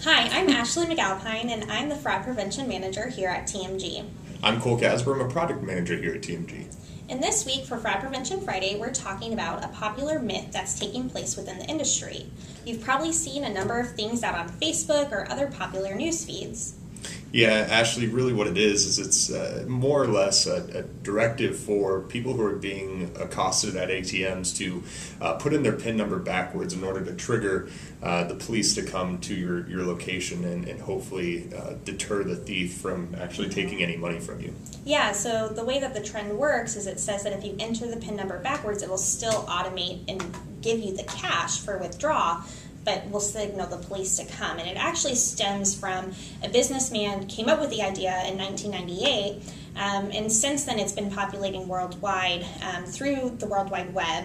Hi, I'm Ashley McAlpine, and I'm the Fraud Prevention Manager here at TMG. I'm Cole Casper. I'm a product manager here at TMG. And this week for Fraud Prevention Friday, we're talking about a popular myth that's taking place within the industry. You've probably seen a number of things out on Facebook or other popular news feeds. Yeah, Ashley, really what it is it's more or less a directive for people who are being accosted at ATMs to put in their PIN number backwards in order to trigger the police to come to your location and hopefully deter the thief from actually taking any money from you. Yeah, so the way that the trend works is it says that if you enter the PIN number backwards, it will still automate and give you the cash for withdrawal, but will signal the police to come. And it actually stems from a businessman came up with the idea in 1998, and since then it's been populating worldwide through the World Wide Web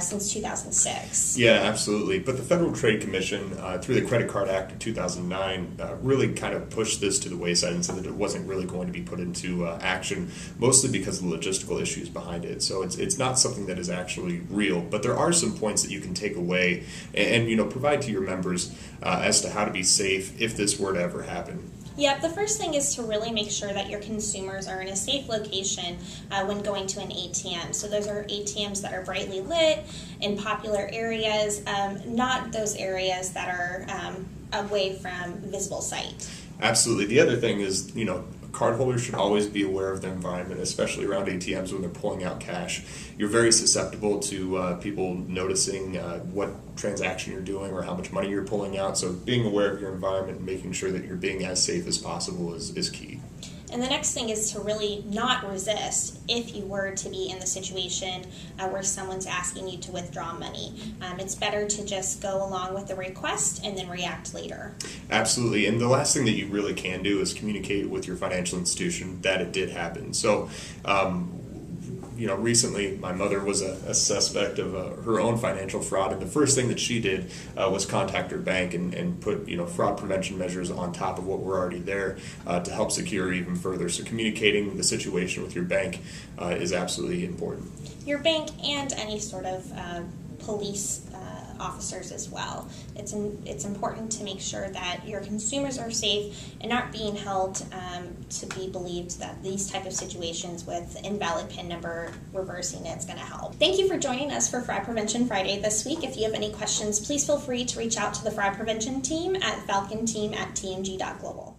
since 2006. Yeah, absolutely. But the Federal Trade Commission, through the Credit Card Act of 2009, really kind of pushed this to the wayside and said that it wasn't really going to be put into action, mostly because of the logistical issues behind it. So it's not something that is actually real, but there are some points that you can take away and provide to your members as to how to be safe if this were to ever happen. Yep, the first thing is to really make sure that your consumers are in a safe location when going to an ATM. So those are ATMs that are brightly lit in popular areas, not those areas that are away from visible sight. Absolutely. The other thing is, cardholders should always be aware of their environment, especially around ATMs when they're pulling out cash. You're very susceptible to people noticing what transaction you're doing or how much money you're pulling out. So being aware of your environment and making sure that you're being as safe as possible is key. And the next thing is to really not resist if you were to be in the situation where someone's asking you to withdraw money. It's better to just go along with the request and then react later. Absolutely. And the last thing that you really can do is communicate with your financial institution that it did happen. So, recently my mother was a suspect of her own financial fraud, and the first thing that she did was contact her bank and put fraud prevention measures on top of what were already there to help secure even further. So communicating the situation with your bank is absolutely important. Your bank and any sort of police officers as well. It's important to make sure that your consumers are safe and aren't being held to be believed that these type of situations with invalid PIN number reversing it's going to help. Thank you for joining us for Fraud Prevention Friday this week. If you have any questions, please feel free to reach out to the Fraud Prevention team at falconteam@tmg.global.